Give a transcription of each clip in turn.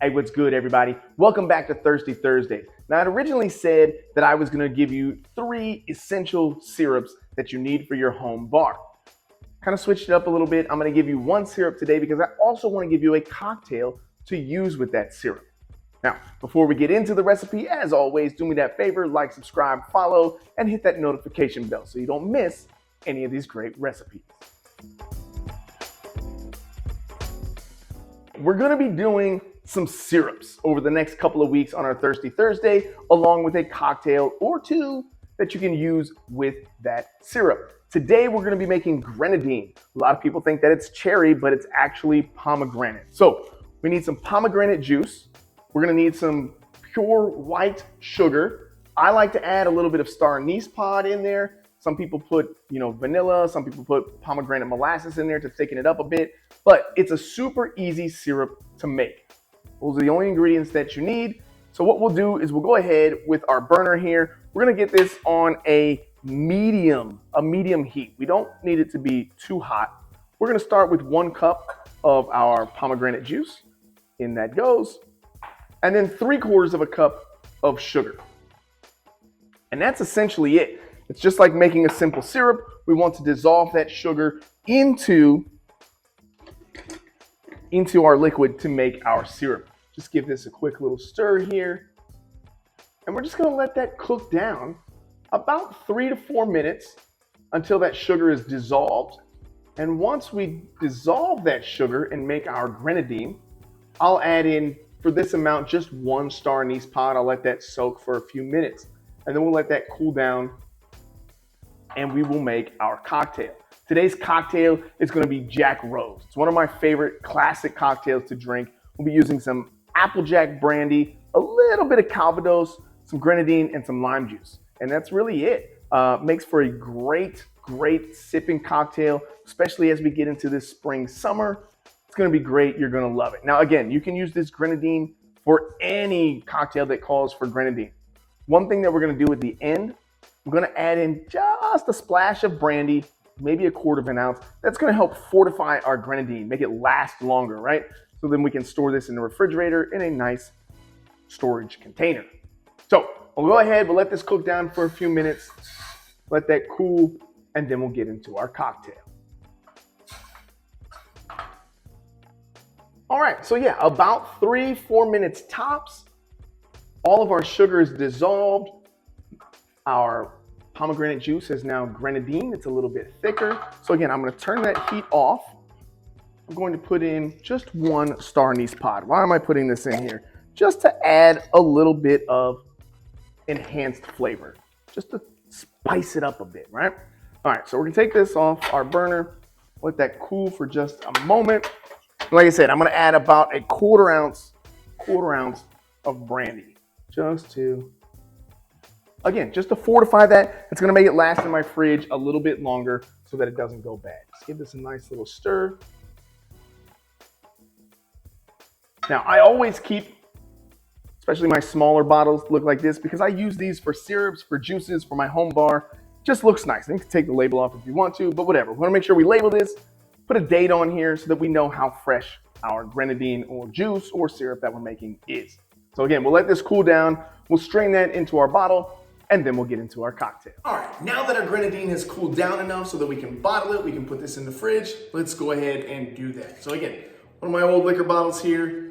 Hey, what's good, everybody? Welcome back to Thirsty Thursdays. Now, I'd originally said that I was going to give you 3 essential syrups that you need for your home bar. Kind of switched it up a little bit. I'm going to give you 1 syrup today because I also want to give you a cocktail to use with that syrup. Now, before we get into the recipe, as always, do me that favor, like, subscribe, follow, and hit that notification bell so you don't miss any of these great recipes. We're going to be doing some syrups over the next couple of weeks on our Thirsty Thursday, along with a cocktail or 2 that you can use with that syrup. Today, we're going to be making Grenadine. A lot of people think that it's cherry, but it's actually pomegranate. So we need some pomegranate juice. We're going to need some pure white sugar. I like to add a little bit of star anise pod in there. Some people put, vanilla. Some people put pomegranate molasses in there to thicken it up a bit. But it's a super easy syrup to make. Those are the only ingredients that you need. So what we'll do is we'll go ahead with our burner here. We're gonna get this on a medium heat. We don't need it to be too hot. We're gonna start with 1 cup of our pomegranate juice. In that goes. And then 3/4 cup of sugar. And that's essentially it. It's just like making a simple syrup. We want to dissolve that sugar into our liquid to make our syrup. Just give this a quick little stir here. And we're just gonna let that cook down about 3 to 4 minutes until that sugar is dissolved. And once we dissolve that sugar and make our grenadine, I'll add in, for this amount, just 1 star anise pod. I'll let that soak for a few minutes. And then we'll let that cool down and we will make our cocktail. Today's cocktail is going to be Jack Rose. It's one of my favorite classic cocktails to drink. We'll be using some AppleJack Brandy, a little bit of Calvados, some Grenadine, and some lime juice. And that's really it. Makes for a great sipping cocktail, especially as we get into this spring, summer. It's going to be great. You're going to love it. Now, again, you can use this Grenadine for any cocktail that calls for Grenadine. One thing that we're going to do at the end, I'm going to add in just a splash of brandy, maybe 1/4 ounce. That's going to help fortify our Grenadine, make it last longer, right? So then we can store this in the refrigerator in a nice storage container. So we'll go ahead, we'll let this cook down for a few minutes, let that cool, and then we'll get into our cocktail. All right, so yeah, about 3-4 minutes tops. All of our sugar is dissolved. Our pomegranate juice is now Grenadine. It's a little bit thicker. So again, I'm going to turn that heat off. I'm going to put in just 1 star anise pod. Why am I putting this in here? Just to add a little bit of enhanced flavor, just to spice it up a bit, right? All right, so we're going to take this off our burner, let that cool for just a moment. Like I said, I'm going to add about a 1/4 ounce of brandy, just to fortify that. It's going to make it last in my fridge a little bit longer so that it doesn't go bad. Just give this a nice little stir. Now, I always keep, especially my smaller bottles, look like this because I use these for syrups, for juices, for my home bar. Just looks nice. You can take the label off if you want to, but whatever. We want to make sure we label this, put a date on here so that we know how fresh our Grenadine or juice or syrup that we're making is. So again, we'll let this cool down. We'll strain that into our bottle, and then we'll get into our cocktail. All right, now that our Grenadine has cooled down enough so that we can bottle it, we can put this in the fridge, let's go ahead and do that. So again, one of my old liquor bottles here.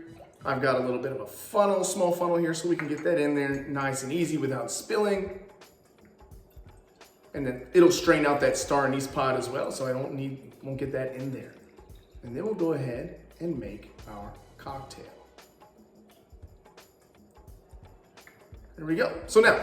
I've got a little bit of a funnel, small funnel here, so we can get that in there nice and easy without spilling. And then it'll strain out that star anise pod as well, so I won't get that in there. And then we'll go ahead and make our cocktail. There we go. So now,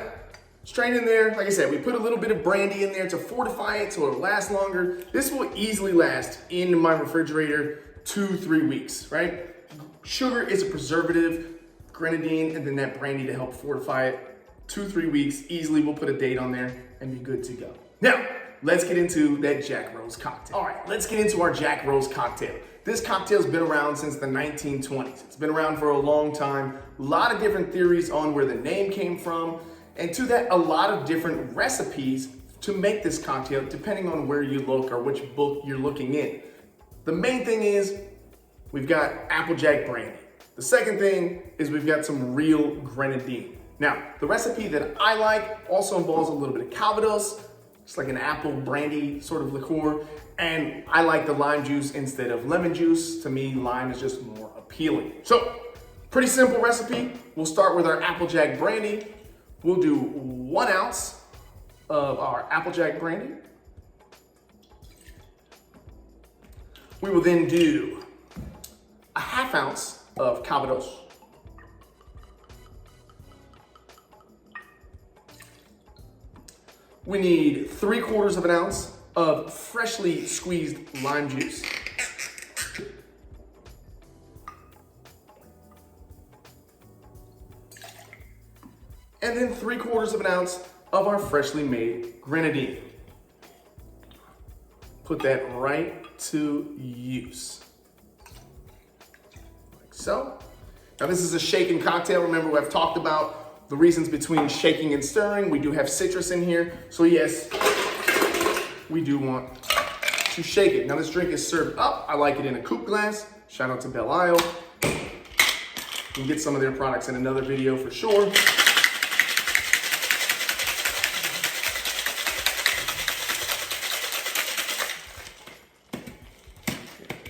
strain in there. Like I said, we put a little bit of brandy in there to fortify it so it'll last longer. This will easily last in my refrigerator 2-3 weeks, right? Sugar is a preservative, Grenadine, and then that brandy to help fortify it. 2-3 weeks, easily. We'll put a date on there and be good to go. Now, let's get into that Jack Rose cocktail. All right, let's get into our Jack Rose cocktail. This cocktail's been around since the 1920s. It's been around for a long time. A lot of different theories on where the name came from, and to that, a lot of different recipes to make this cocktail, depending on where you look or which book you're looking in. The main thing is we've got AppleJack Brandy. The second thing is we've got some real Grenadine. Now, the recipe that I like also involves a little bit of Calvados. It's like an apple brandy sort of liqueur. And I like the lime juice instead of lemon juice. To me, lime is just more appealing. So, pretty simple recipe. We'll start with our AppleJack Brandy. We'll do 1 ounce of our AppleJack Brandy. We will then do a 1/2 ounce of Calvados. We need 3/4 of an ounce of freshly squeezed lime juice. And then 3/4 of an ounce of our freshly made Grenadine. Put that right to use. Like so. Now this is a shaken cocktail. Remember, I've talked about the reasons between shaking and stirring. We do have citrus in here. So yes, we do want to shake it. Now this drink is served up. I like it in a coupe glass. Shout out to Belle Isle. You can get some of their products in another video for sure.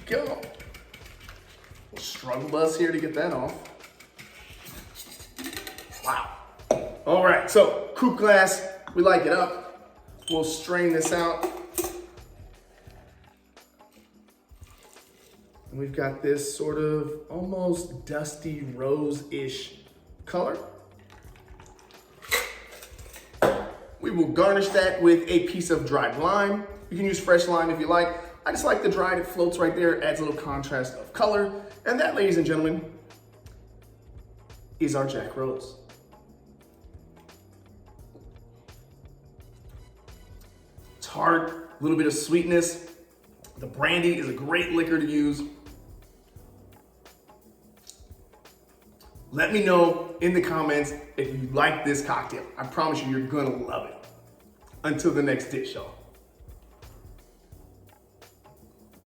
Go. We'll struggle bus here to get that off. Wow. All right, so coupe glass, we like it up. We'll strain this out. And we've got this sort of almost dusty rose-ish color. We will garnish that with a piece of dried lime. You can use fresh lime if you like. I just like the dried, it floats right there, adds a little contrast of color. And that, ladies and gentlemen, is our Jack Rose. Tart, a little bit of sweetness. The brandy is a great liquor to use. Let me know in the comments if you like this cocktail. I promise you, you're gonna love it. Until the next dish, y'all.